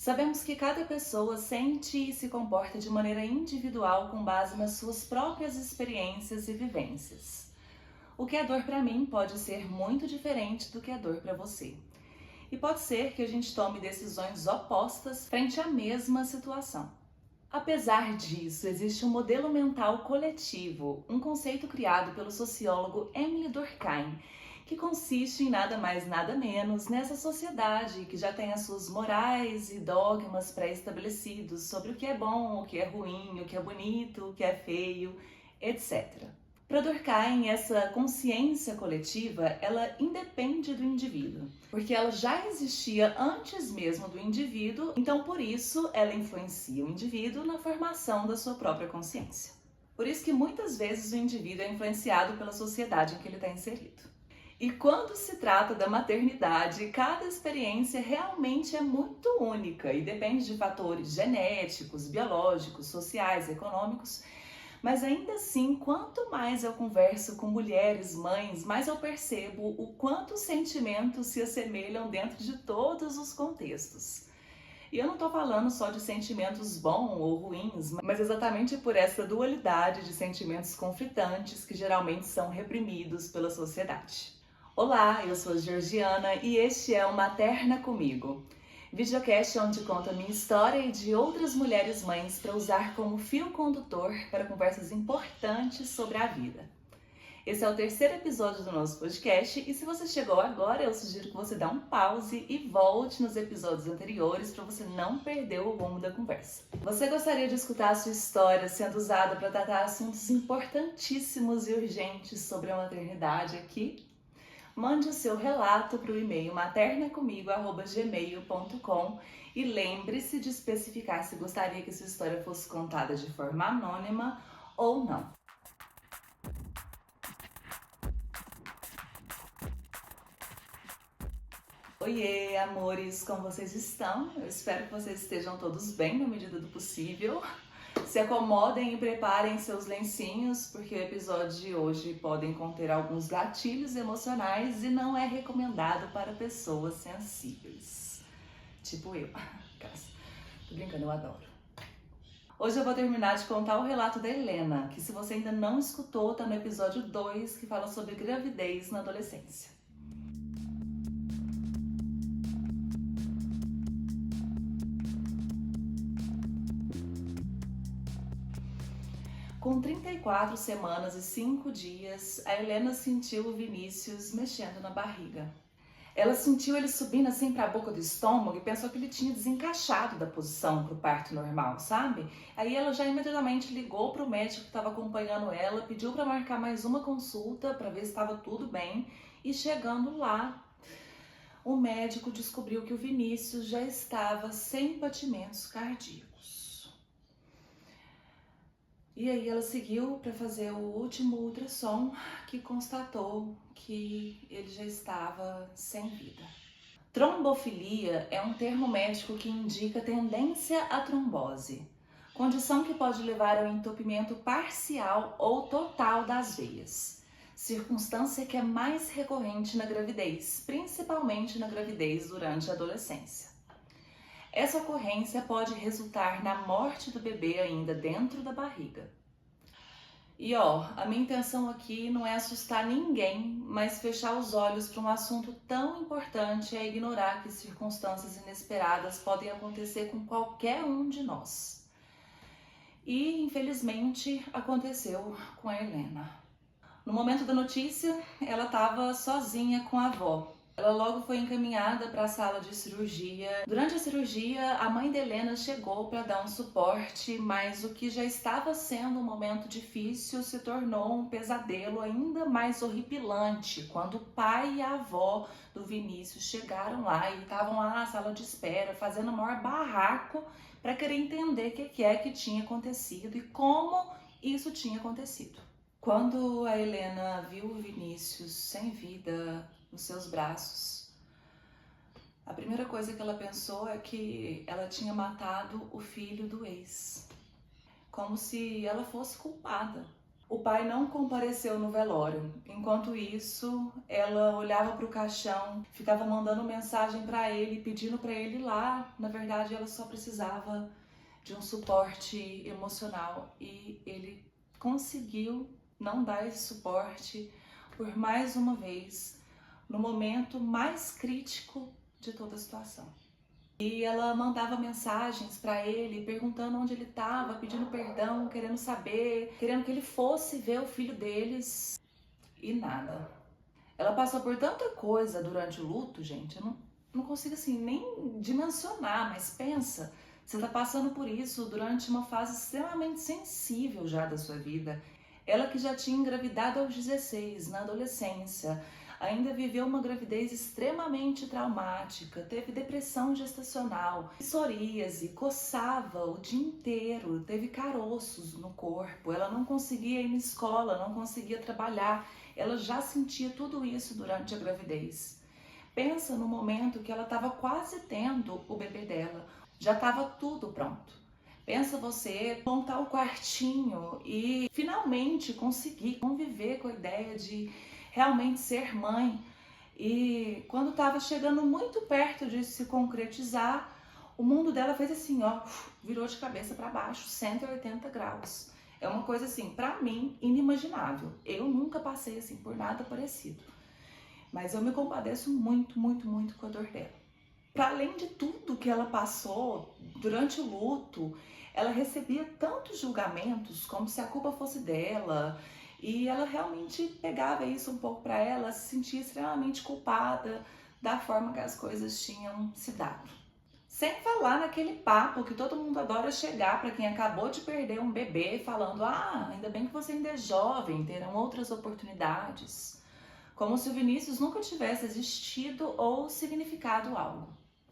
Sabemos que cada pessoa sente e se comporta de maneira individual com base nas suas próprias experiências e vivências. O que é dor para mim pode ser muito diferente do que é dor para você. E pode ser que a gente tome decisões opostas frente à mesma situação. Apesar disso, existe um modelo mental coletivo, um conceito criado pelo sociólogo Émile Durkheim, que consiste em nada mais nada menos nessa sociedade que já tem as suas morais e dogmas pré-estabelecidos sobre o que é bom, o que é ruim, o que é bonito, o que é feio, etc. Para Durkheim, essa consciência coletiva, ela independe do indivíduo, porque ela já existia antes mesmo do indivíduo, então por isso ela influencia o indivíduo na formação da sua própria consciência. Por isso que muitas vezes o indivíduo é influenciado pela sociedade em que ele está inserido. E quando se trata da maternidade, cada experiência realmente é muito única e depende de fatores genéticos, biológicos, sociais, econômicos. Mas ainda assim, quanto mais eu converso com mulheres, mães, mais eu percebo o quanto os sentimentos se assemelham dentro de todos os contextos. E eu não estou falando só de sentimentos bons ou ruins, mas exatamente por essa dualidade de sentimentos conflitantes que geralmente são reprimidos pela sociedade. Olá, eu sou a Georgiana e este é o Materna Comigo. Videocast onde conto a minha história e de outras mulheres mães para usar como fio condutor para conversas importantes sobre a vida. Esse é o terceiro episódio do nosso podcast e se você chegou agora, eu sugiro que você dê um pause e volte nos episódios anteriores para você não perder o rumo da conversa. Você gostaria de escutar a sua história sendo usada para tratar assuntos importantíssimos e urgentes sobre a maternidade aqui? Mande o seu relato para o e-mail maternacomigo@gmail.com e lembre-se de especificar se gostaria que sua história fosse contada de forma anônima ou não. Oiê, amores, como vocês estão? Eu espero que vocês estejam todos bem na medida do possível. Se acomodem e preparem seus lencinhos, porque o episódio de hoje podem conter alguns gatilhos emocionais e não é recomendado para pessoas sensíveis. Tipo eu. Tô brincando, eu adoro. Hoje eu vou terminar de contar o relato da Helena, que se você ainda não escutou, tá no episódio 2, que fala sobre gravidez na adolescência. Com 34 semanas e 5 dias, a Helena sentiu o Vinícius mexendo na barriga. Ela sentiu ele subindo assim para a boca do estômago e pensou que ele tinha desencaixado da posição para o parto normal, sabe? Aí ela já imediatamente ligou para o médico que estava acompanhando ela, pediu para marcar mais uma consulta para ver se estava tudo bem e chegando lá, o médico descobriu que o Vinícius já estava sem batimentos cardíacos. E aí ela seguiu para fazer o último ultrassom que constatou que ele já estava sem vida. Trombofilia é um termo médico que indica tendência à trombose, condição que pode levar ao entupimento parcial ou total das veias, circunstância que é mais recorrente na gravidez, principalmente na gravidez durante a adolescência. Essa ocorrência pode resultar na morte do bebê ainda dentro da barriga. E a minha intenção aqui não é assustar ninguém, mas fechar os olhos para um assunto tão importante é ignorar que circunstâncias inesperadas podem acontecer com qualquer um de nós. E, infelizmente, aconteceu com a Helena. No momento da notícia, ela estava sozinha com a avó. Ela logo foi encaminhada para a sala de cirurgia. Durante a cirurgia, a mãe de Helena chegou para dar um suporte, mas o que já estava sendo um momento difícil se tornou um pesadelo ainda mais horripilante quando o pai e a avó do Vinícius chegaram lá e estavam lá na sala de espera, fazendo o maior barraco para querer entender o que é que tinha acontecido e como isso tinha acontecido. Quando a Helena viu o Vinícius sem vida nos seus braços, a primeira coisa que ela pensou é que ela tinha matado o filho do ex, como se ela fosse culpada. O pai não compareceu no velório. Enquanto isso, ela olhava para o caixão, ficava mandando mensagem para ele, pedindo para ele ir lá. Na verdade, ela só precisava de um suporte emocional e ele conseguiu não dar esse suporte por mais uma vez, no momento mais crítico de toda a situação. E ela mandava mensagens para ele, perguntando onde ele estava, pedindo perdão, querendo saber, querendo que ele fosse ver o filho deles, e nada. Ela passou por tanta coisa durante o luto, gente, eu não consigo assim nem dimensionar, mas pensa, você está passando por isso durante uma fase extremamente sensível já da sua vida. Ela que já tinha engravidado aos 16, na adolescência, ainda viveu uma gravidez extremamente traumática, teve depressão gestacional, psoríase, coçava o dia inteiro, teve caroços no corpo, ela não conseguia ir na escola, não conseguia trabalhar, ela já sentia tudo isso durante a gravidez. Pensa no momento que ela estava quase tendo o bebê dela, já estava tudo pronto. Pensa você montar o quartinho e finalmente conseguir conviver com a ideia de realmente ser mãe. E quando estava chegando muito perto de se concretizar, o mundo dela fez assim, ó, virou de cabeça para baixo, 180 graus. É uma coisa assim, para mim, inimaginável. Eu nunca passei assim por nada parecido. Mas eu me compadeço muito, muito, muito com a dor dela. Para além de tudo que ela passou durante o luto, ela recebia tantos julgamentos como se a culpa fosse dela, e ela realmente pegava isso um pouco para ela, se sentia extremamente culpada da forma que as coisas tinham se dado. Sem falar naquele papo que todo mundo adora chegar para quem acabou de perder um bebê, falando: ah, ainda bem que você ainda é jovem, terão outras oportunidades. Como se o Vinícius nunca tivesse existido ou significado algo.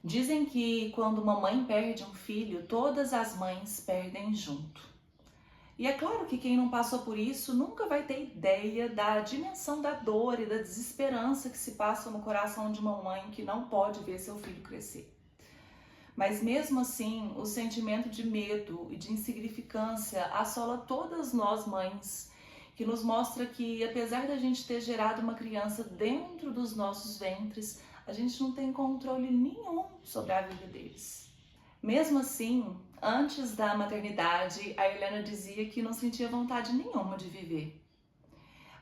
Dizem que quando uma mãe perde um filho, todas as mães perdem junto. E é claro que quem não passou por isso nunca vai ter ideia da dimensão da dor e da desesperança que se passa no coração de uma mãe que não pode ver seu filho crescer. Mas mesmo assim, o sentimento de medo e de insignificância assola todas nós mães, que nos mostra que apesar da gente ter gerado uma criança dentro dos nossos ventres, a gente não tem controle nenhum sobre a vida deles. Mesmo assim, antes da maternidade, a Helena dizia que não sentia vontade nenhuma de viver.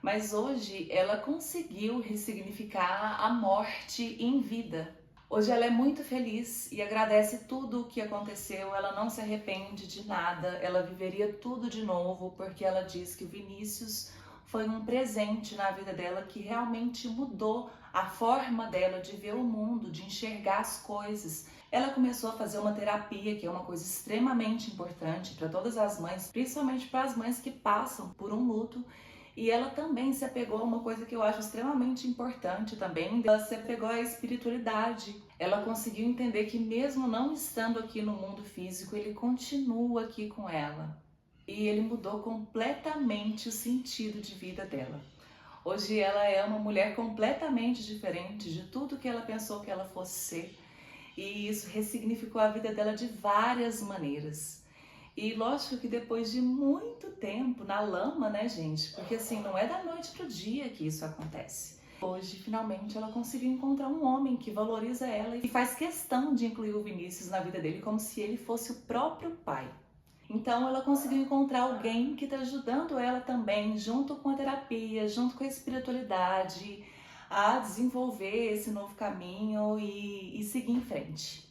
Mas hoje ela conseguiu ressignificar a morte em vida. Hoje ela é muito feliz e agradece tudo o que aconteceu, ela não se arrepende de nada, ela viveria tudo de novo, porque ela diz que o Vinícius foi um presente na vida dela que realmente mudou a forma dela de ver o mundo, de enxergar as coisas. Ela começou a fazer uma terapia, que é uma coisa extremamente importante para todas as mães, principalmente para as mães que passam por um luto. E ela também se apegou a uma coisa que eu acho extremamente importante também, ela se apegou à espiritualidade. Ela conseguiu entender que mesmo não estando aqui no mundo físico, ele continua aqui com ela. E ele mudou completamente o sentido de vida dela. Hoje ela é uma mulher completamente diferente de tudo que ela pensou que ela fosse ser. E isso ressignificou a vida dela de várias maneiras. E lógico que depois de muito tempo na lama, né, gente? Porque assim, não é da noite pro dia que isso acontece. Hoje, finalmente, ela conseguiu encontrar um homem que valoriza ela e faz questão de incluir o Vinícius na vida dele como se ele fosse o próprio pai. Então ela conseguiu encontrar alguém que está ajudando ela também, junto com a terapia, junto com a espiritualidade, a desenvolver esse novo caminho e seguir em frente.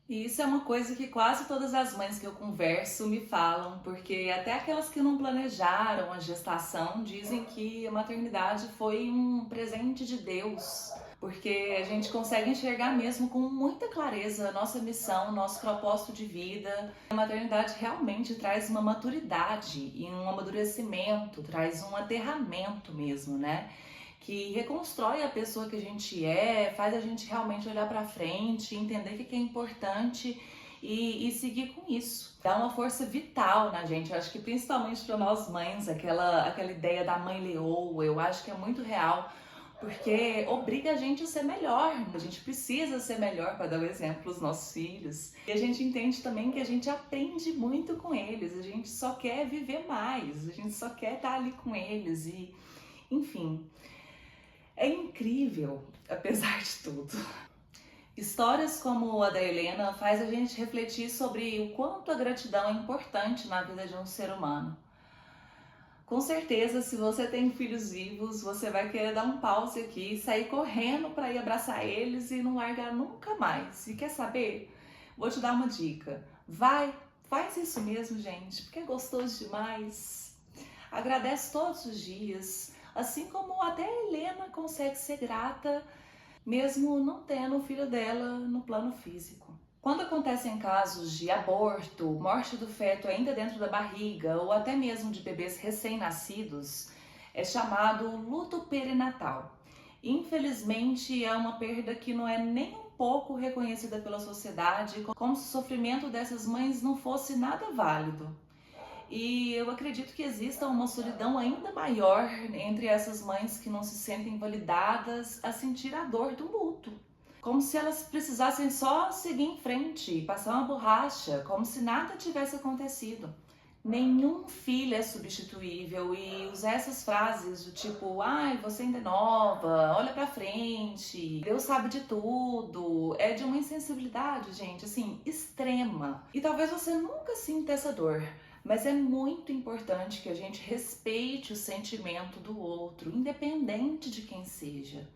E isso é uma coisa que quase todas as mães que eu converso me falam, porque até aquelas que não planejaram a gestação dizem que a maternidade foi um presente de Deus, porque a gente consegue enxergar mesmo com muita clareza a nossa missão, nosso propósito de vida. A maternidade realmente traz uma maturidade e um amadurecimento, traz um aterramento mesmo, né? Que reconstrói a pessoa que a gente é, faz a gente realmente olhar para frente, entender o que é importante e seguir com isso. Dá uma força vital na gente. Eu acho que principalmente para nós mães, aquela ideia da mãe leoa, eu acho que é muito real, porque obriga a gente a ser melhor. A gente precisa ser melhor para dar o exemplo aos nossos filhos. E a gente entende também que a gente aprende muito com eles, a gente só quer viver mais, a gente só quer estar ali com eles e, enfim, é incrível, apesar de tudo. Histórias como a da Helena faz a gente refletir sobre o quanto a gratidão é importante na vida de um ser humano. Com certeza, se você tem filhos vivos, você vai querer dar um pause aqui, sair correndo para ir abraçar eles e não largar nunca mais. E quer saber? Vou te dar uma dica. Faz isso mesmo, gente, porque é gostoso demais. Agradece todos os dias, assim como até a Helena consegue ser grata, mesmo não tendo o filho dela no plano físico. Quando acontecem casos de aborto, morte do feto ainda dentro da barriga ou até mesmo de bebês recém-nascidos, é chamado luto perinatal. Infelizmente, é uma perda que não é nem um pouco reconhecida pela sociedade, como se o sofrimento dessas mães não fosse nada válido. E eu acredito que exista uma solidão ainda maior entre essas mães que não se sentem validadas a sentir a dor do luto. Como se elas precisassem só seguir em frente, passar uma borracha, como se nada tivesse acontecido. Nenhum filho é substituível e usar essas frases do tipo, ai, você ainda é nova, olha pra frente, Deus sabe de tudo, é de uma insensibilidade, gente, assim, extrema. E talvez você nunca sinta essa dor, mas é muito importante que a gente respeite o sentimento do outro, independente de quem seja.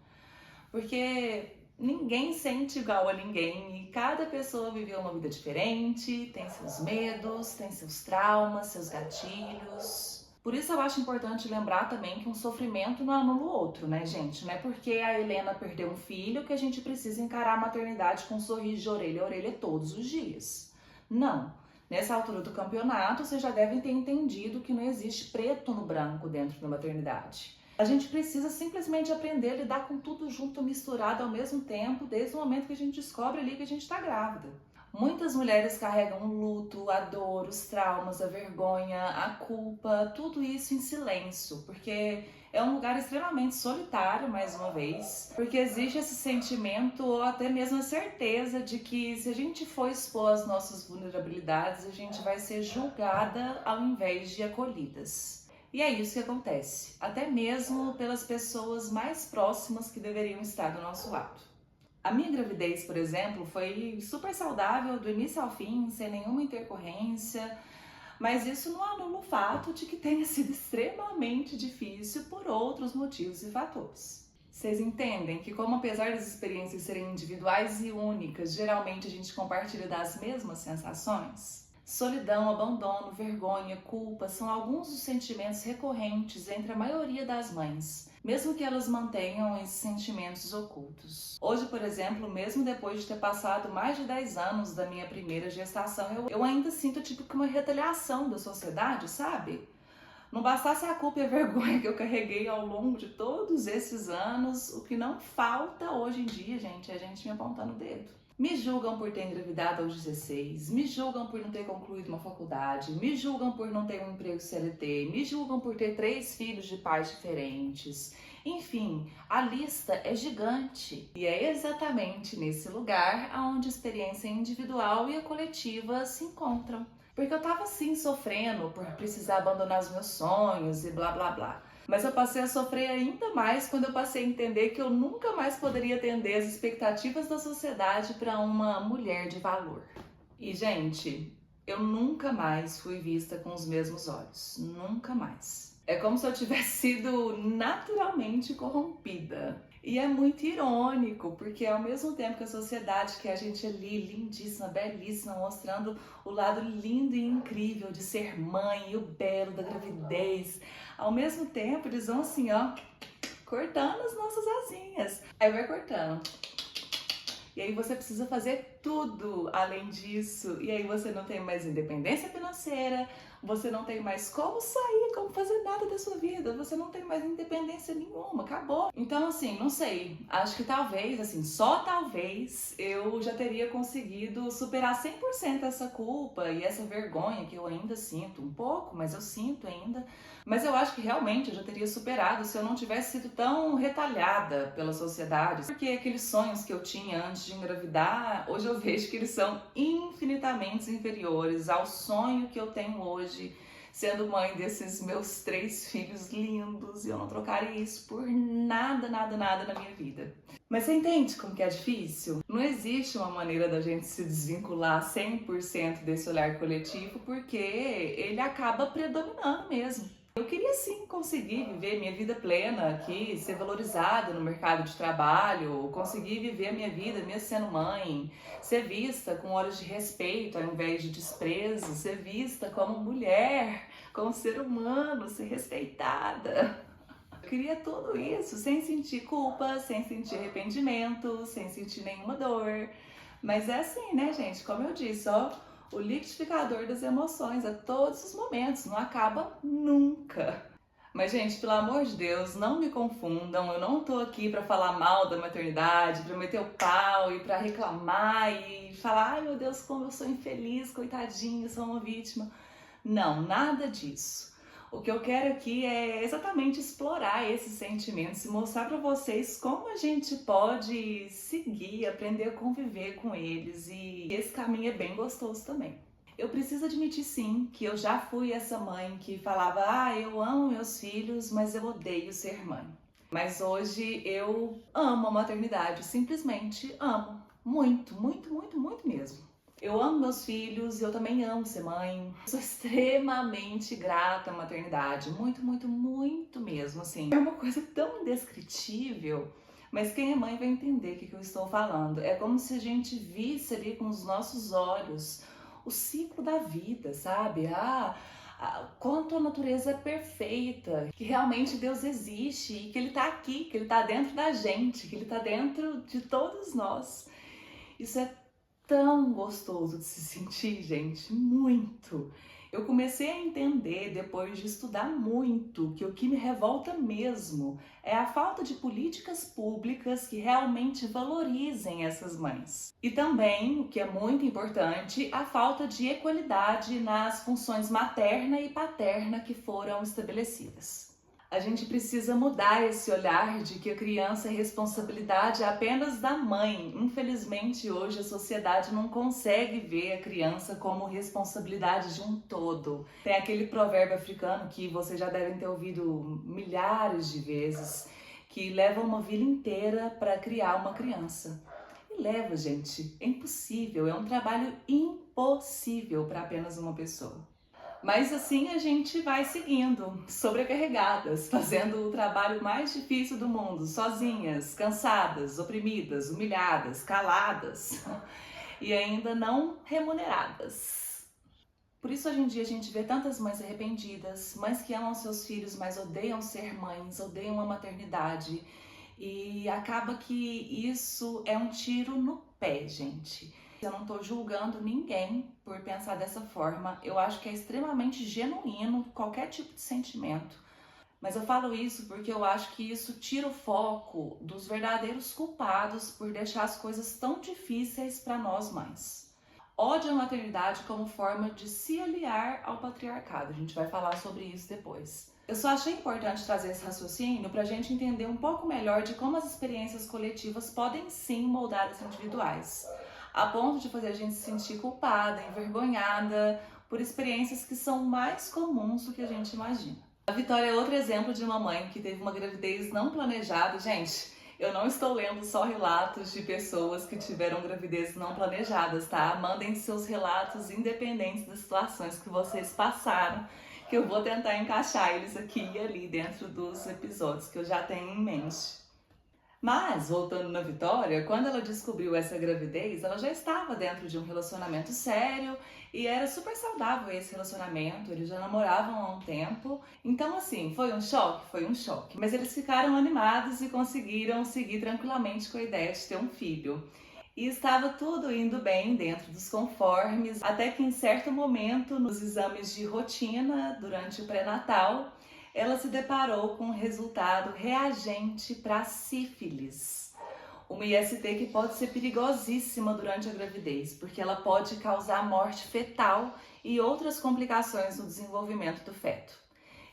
Porque ninguém sente igual a ninguém e cada pessoa viveu uma vida diferente, tem seus medos, tem seus traumas, seus gatilhos. Por isso eu acho importante lembrar também que um sofrimento não anula o outro, né, gente? Não é porque a Helena perdeu um filho que a gente precisa encarar a maternidade com um sorriso de orelha a orelha todos os dias. Não. Nessa altura do campeonato, vocês já devem ter entendido que não existe preto no branco dentro da maternidade. A gente precisa simplesmente aprender a lidar com tudo junto, misturado ao mesmo tempo, desde o momento que a gente descobre ali que a gente está grávida. Muitas mulheres carregam o luto, a dor, os traumas, a vergonha, a culpa, tudo isso em silêncio, porque é um lugar extremamente solitário, mais uma vez, porque existe esse sentimento ou até mesmo a certeza de que se a gente for expor as nossas vulnerabilidades, a gente vai ser julgada ao invés de acolhidas. E é isso que acontece, até mesmo pelas pessoas mais próximas que deveriam estar do nosso lado. A minha gravidez, por exemplo, foi super saudável do início ao fim, sem nenhuma intercorrência, mas isso não anula o fato de que tenha sido extremamente difícil por outros motivos e fatores. Vocês entendem que como apesar das experiências serem individuais e únicas, geralmente a gente compartilha das mesmas sensações? Solidão, abandono, vergonha, culpa são alguns dos sentimentos recorrentes entre a maioria das mães, mesmo que elas mantenham esses sentimentos ocultos. Hoje, por exemplo, mesmo depois de ter passado mais de 10 anos da minha primeira gestação, eu ainda sinto tipo que uma retaliação da sociedade, sabe? Não bastasse a culpa e a vergonha que eu carreguei ao longo de todos esses anos, o que não falta hoje em dia, gente, é a gente me apontando o dedo. Me julgam por ter engravidado aos 16, me julgam por não ter concluído uma faculdade, me julgam por não ter um emprego CLT, me julgam por ter 3 filhos de pais diferentes. Enfim, a lista é gigante. E é exatamente nesse lugar onde a experiência individual e a coletiva se encontram. Porque eu tava assim sofrendo por precisar abandonar os meus sonhos e blá blá blá. Mas eu passei a sofrer ainda mais quando eu passei a entender que eu nunca mais poderia atender as expectativas da sociedade para uma mulher de valor. E, gente, eu nunca mais fui vista com os mesmos olhos. Nunca mais. É como se eu tivesse sido naturalmente corrompida. E é muito irônico, porque ao mesmo tempo que a sociedade quer a gente ali, lindíssima, belíssima, mostrando o lado lindo e incrível de ser mãe e o belo da gravidez, ao mesmo tempo eles vão assim, ó, cortando as nossas asinhas. Aí vai cortando. E aí você precisa fazer tudo além disso. E aí você não tem mais independência financeira, você não tem mais como sair com como fazer nada da sua vida, você não tem mais independência nenhuma, acabou. Então, assim, não sei, acho que talvez, assim, só talvez eu já teria conseguido superar 100% essa culpa e essa vergonha que eu ainda sinto um pouco, mas eu sinto ainda. Mas eu acho que realmente eu já teria superado se eu não tivesse sido tão retalhada pela sociedade. Porque aqueles sonhos que eu tinha antes de engravidar, hoje eu vejo que eles são infinitamente inferiores ao sonho que eu tenho hoje, sendo mãe desses meus 3 filhos lindos, e eu não trocaria isso por nada, nada, nada na minha vida. Mas você entende como que é difícil? Não existe uma maneira da gente se desvincular 100% desse olhar coletivo, porque ele acaba predominando mesmo. Eu queria sim conseguir viver minha vida plena aqui, ser valorizada no mercado de trabalho, conseguir viver a minha vida mesmo sendo mãe, ser vista com olhos de respeito ao invés de desprezo, ser vista como mulher, como ser humano, ser respeitada. Eu queria tudo isso sem sentir culpa, sem sentir arrependimento, sem sentir nenhuma dor. Mas é assim, né, gente? Como eu disse, ó, o liquidificador das emoções a todos os momentos, não acaba nunca. Mas, gente, pelo amor de Deus, não me confundam, eu não tô aqui pra falar mal da maternidade, pra meter o pau e pra reclamar e falar, ai meu Deus, como eu sou infeliz, coitadinha, sou uma vítima. Não, nada disso. O que eu quero aqui é exatamente explorar esses sentimentos e mostrar para vocês como a gente pode seguir, aprender a conviver com eles, e esse caminho é bem gostoso também. Eu preciso admitir sim que eu já fui essa mãe que falava, eu amo meus filhos, mas eu odeio ser mãe. Mas hoje eu amo a maternidade, simplesmente amo. Muito, muito, muito, muito mesmo. Eu amo meus filhos e eu também amo ser mãe. Sou extremamente grata à maternidade, muito, muito, muito mesmo, assim. É uma coisa tão indescritível, mas quem é mãe vai entender o que eu estou falando. É como se a gente visse ali com os nossos olhos o ciclo da vida, sabe? Quanto a natureza é perfeita, que realmente Deus existe e que Ele está aqui, que Ele está dentro da gente, que Ele está dentro de todos nós. Isso é tão gostoso de se sentir, gente, muito. Eu comecei a entender, depois de estudar muito, que o que me revolta mesmo é a falta de políticas públicas que realmente valorizem essas mães. E também, o que é muito importante, a falta de equalidade nas funções materna e paterna que foram estabelecidas. A gente precisa mudar esse olhar de que a criança é responsabilidade apenas da mãe. Infelizmente, hoje a sociedade não consegue ver a criança como responsabilidade de um todo. Tem aquele provérbio africano que vocês já devem ter ouvido milhares de vezes, que leva uma vida inteira para criar uma criança. E leva, gente, é impossível, é um trabalho impossível para apenas uma pessoa. Mas assim a gente vai seguindo, sobrecarregadas, fazendo o trabalho mais difícil do mundo, sozinhas, cansadas, oprimidas, humilhadas, caladas e ainda não remuneradas. Por isso hoje em dia a gente vê tantas mães arrependidas, mães que amam seus filhos, mas odeiam ser mães, odeiam a maternidade. E acaba que isso é um tiro no pé, gente. Eu não estou julgando ninguém por pensar dessa forma. Eu acho que é extremamente genuíno qualquer tipo de sentimento. Mas eu falo isso porque eu acho que isso tira o foco dos verdadeiros culpados por deixar as coisas tão difíceis para nós mães. Ódio à maternidade como forma de se aliar ao patriarcado. A gente vai falar sobre isso depois. Eu só achei importante trazer esse raciocínio para a gente entender um pouco melhor de como as experiências coletivas podem sim moldar as individuais, a ponto de fazer a gente se sentir culpada, envergonhada por experiências que são mais comuns do que a gente imagina. A Vitória é outro exemplo de uma mãe que teve uma gravidez não planejada. Gente, eu não estou lendo só relatos de pessoas que tiveram gravidezes não planejadas, tá? Mandem seus relatos independentes das situações que vocês passaram, que eu vou tentar encaixar eles aqui e ali dentro dos episódios que eu já tenho em mente. Mas, voltando na Vitória, quando ela descobriu essa gravidez, ela já estava dentro de um relacionamento sério e era super saudável esse relacionamento, eles já namoravam há um tempo. Então, assim, foi um choque? Foi um choque. Mas eles ficaram animados e conseguiram seguir tranquilamente com a ideia de ter um filho. E estava tudo indo bem dentro dos conformes, até que em certo momento, nos exames de rotina, durante o pré-natal, ela se deparou com um resultado reagente para sífilis. Uma IST que pode ser perigosíssima durante a gravidez, porque ela pode causar morte fetal e outras complicações no desenvolvimento do feto.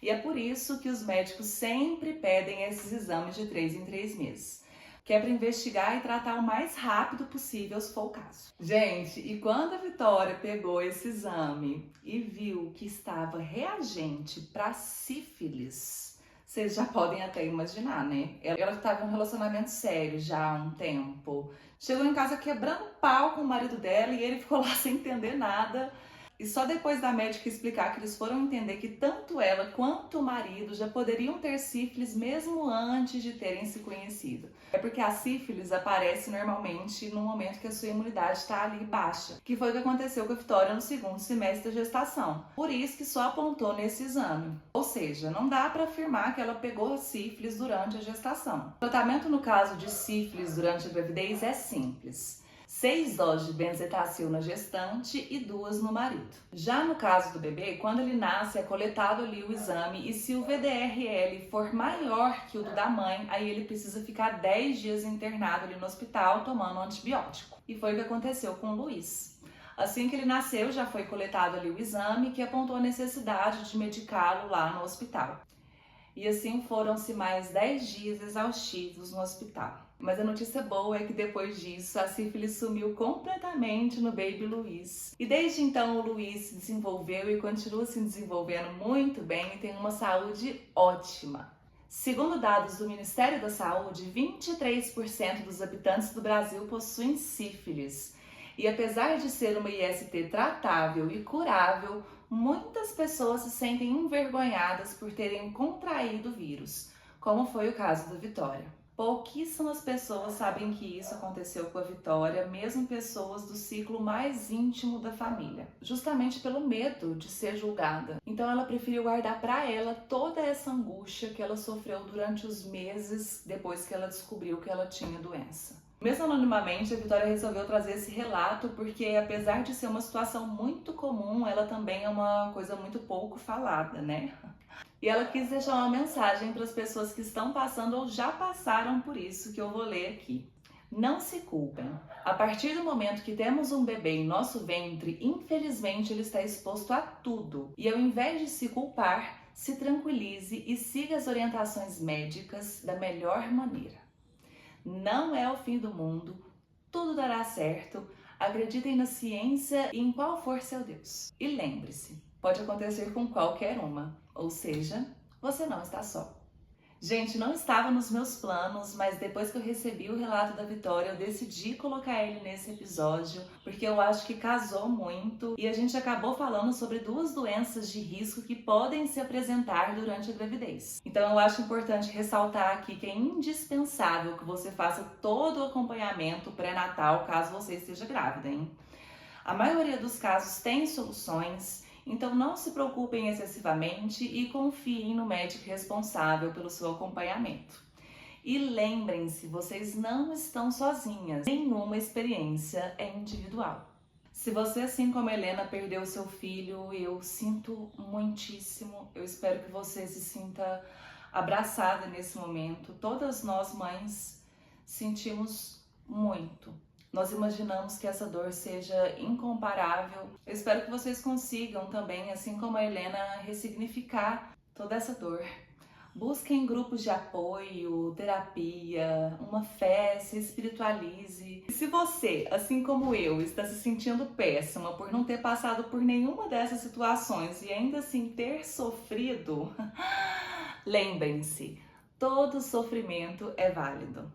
E é por isso que os médicos sempre pedem esses exames de 3 em 3 meses, que é para investigar e tratar o mais rápido possível, se for o caso. Gente, e quando a Vitória pegou esse exame e viu que estava reagente para sífilis, vocês já podem até imaginar, né? Ela estava em um relacionamento sério já há um tempo. Chegou em casa quebrando pau com o marido dela e ele ficou lá sem entender nada. E só depois da médica explicar que eles foram entender que tanto ela quanto o marido já poderiam ter sífilis mesmo antes de terem se conhecido. É porque a sífilis aparece normalmente no momento que a sua imunidade está ali baixa, que foi o que aconteceu com a Vitória no segundo semestre da gestação. Por isso que só apontou nesse exame. Ou seja, não dá para afirmar que ela pegou sífilis durante a gestação. O tratamento no caso de sífilis durante a gravidez é simples. 6 doses de benzetacil na gestante e 2 no marido. Já no caso do bebê, quando ele nasce, é coletado ali o exame e se o VDRL for maior que o do da mãe, aí ele precisa ficar 10 dias internado ali no hospital tomando antibiótico. E foi o que aconteceu com o Luiz. Assim que ele nasceu, já foi coletado ali o exame que apontou a necessidade de medicá-lo lá no hospital. E assim foram-se mais 10 dias exaustivos no hospital. Mas a notícia boa é que depois disso a sífilis sumiu completamente no baby Luiz. E desde então o Luiz se desenvolveu e continua se desenvolvendo muito bem e tem uma saúde ótima. Segundo dados do Ministério da Saúde, 23% dos habitantes do Brasil possuem sífilis. E apesar de ser uma IST tratável e curável, muitas pessoas se sentem envergonhadas por terem contraído o vírus, como foi o caso da Vitória. Pouquíssimas pessoas sabem que isso aconteceu com a Vitória, mesmo pessoas do ciclo mais íntimo da família, justamente pelo medo de ser julgada. Então ela preferiu guardar para ela toda essa angústia que ela sofreu durante os meses depois que ela descobriu que ela tinha doença. Mesmo anonimamente, a Vitória resolveu trazer esse relato porque, apesar de ser uma situação muito comum, ela também é uma coisa muito pouco falada, né? E ela quis deixar uma mensagem para as pessoas que estão passando ou já passaram por isso, que eu vou ler aqui. Não se culpem. A partir do momento que temos um bebê em nosso ventre, infelizmente ele está exposto a tudo. E ao invés de se culpar, se tranquilize e siga as orientações médicas da melhor maneira. Não é o fim do mundo, tudo dará certo, acreditem na ciência e em qual for seu Deus. E lembre-se, pode acontecer com qualquer uma, ou seja, você não está só. Gente, não estava nos meus planos, mas depois que eu recebi o relato da Vitória, eu decidi colocar ele nesse episódio, porque eu acho que casou muito e a gente acabou falando sobre 2 doenças de risco que podem se apresentar durante a gravidez. Então eu acho importante ressaltar aqui que é indispensável que você faça todo o acompanhamento pré-natal caso você esteja grávida, hein? A maioria dos casos tem soluções. Então não se preocupem excessivamente e confiem no médico responsável pelo seu acompanhamento. E lembrem-se, vocês não estão sozinhas, nenhuma experiência é individual. Se você, assim como a Helena, perdeu seu filho, eu sinto muitíssimo, eu espero que você se sinta abraçada nesse momento. Todas nós mães sentimos muito. Nós imaginamos que essa dor seja incomparável. Eu espero que vocês consigam também, assim como a Helena, ressignificar toda essa dor. Busquem grupos de apoio, terapia, uma fé, se espiritualize. E se você, assim como eu, está se sentindo péssima por não ter passado por nenhuma dessas situações e ainda assim ter sofrido, lembrem-se, todo sofrimento é válido.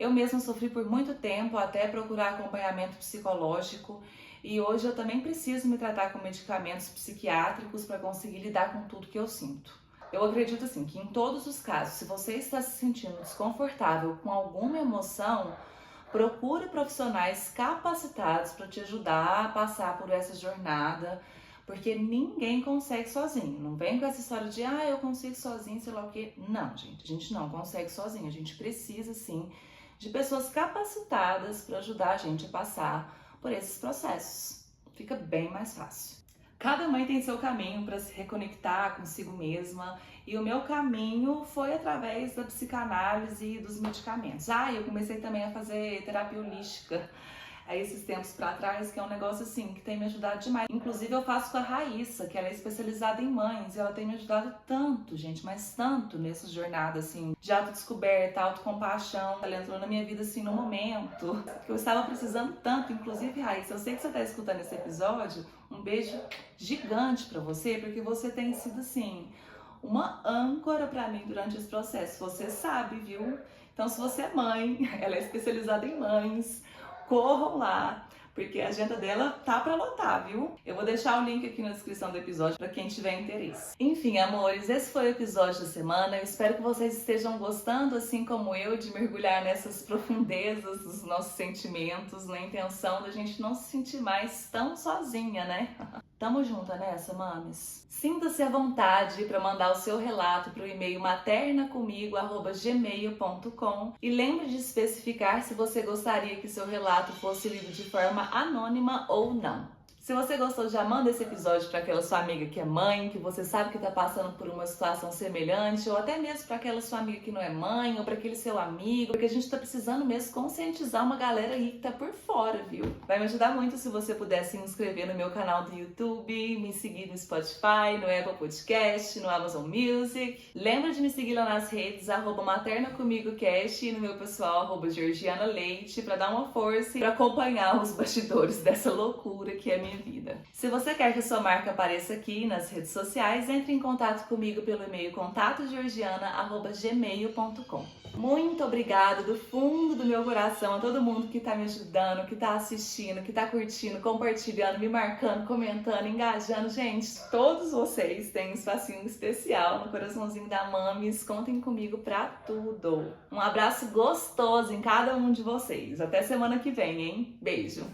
Eu mesma sofri por muito tempo até procurar acompanhamento psicológico e hoje eu também preciso me tratar com medicamentos psiquiátricos para conseguir lidar com tudo que eu sinto. Eu acredito assim que em todos os casos, se você está se sentindo desconfortável com alguma emoção, procure profissionais capacitados para te ajudar a passar por essa jornada, porque ninguém consegue sozinho. Não vem com essa história de eu consigo sozinho, sei lá o quê. Não, gente, a gente não consegue sozinho, a gente precisa sim de pessoas capacitadas para ajudar a gente a passar por esses processos. Fica bem mais fácil. Cada mãe tem seu caminho para se reconectar consigo mesma, e o meu caminho foi através da psicanálise e dos medicamentos. Eu comecei também a fazer terapia holística esses tempos pra trás, que é um negócio assim que tem me ajudado demais. Inclusive eu faço com a Raíssa, que ela é especializada em mães, e ela tem me ajudado tanto, gente, mas tanto nessas jornadas assim de autodescoberta, autocompaixão. Ela entrou na minha vida assim no momento que eu estava precisando tanto. Inclusive, Raíssa, eu sei que você tá escutando esse episódio, um beijo gigante pra você, porque você tem sido assim uma âncora pra mim durante esse processo. Você sabe, viu? Então, se você é mãe, ela é especializada em mães, corram lá, porque a agenda dela tá pra lotar, viu? Eu vou deixar o link aqui na descrição do episódio pra quem tiver interesse. Enfim, amores, esse foi o episódio da semana. Eu espero que vocês estejam gostando, assim como eu, de mergulhar nessas profundezas dos nossos sentimentos, na intenção da gente não se sentir mais tão sozinha, né? Tamo junto nessa, mames? Sinta-se à vontade para mandar o seu relato para o e-mail maternacomigo@gmail.com e lembre de especificar se você gostaria que seu relato fosse lido de forma anônima ou não. Se você gostou, já manda esse episódio para aquela sua amiga que é mãe, que você sabe que está passando por uma situação semelhante, ou até mesmo para aquela sua amiga que não é mãe, ou para aquele seu amigo, porque a gente está precisando mesmo conscientizar uma galera aí que tá por fora, viu? Vai me ajudar muito se você puder se inscrever no meu canal do YouTube, me seguir no Spotify, no Apple Podcast, no Amazon Music. Lembra de me seguir lá nas redes, @maternaComigoCast, e no meu pessoal, @GeorgianaLeite, para dar uma força e para acompanhar os bastidores dessa loucura que é a minha vida. Se você quer que a sua marca apareça aqui nas redes sociais, entre em contato comigo pelo e-mail contatogeorgiana@gmail.com. Muito obrigada do fundo do meu coração a todo mundo que tá me ajudando, que tá assistindo, que tá curtindo, compartilhando, me marcando, comentando, engajando. Gente, todos vocês têm um espacinho especial no coraçãozinho da Mames. Contem comigo pra tudo. Um abraço gostoso em cada um de vocês. Até semana que vem, hein? Beijo!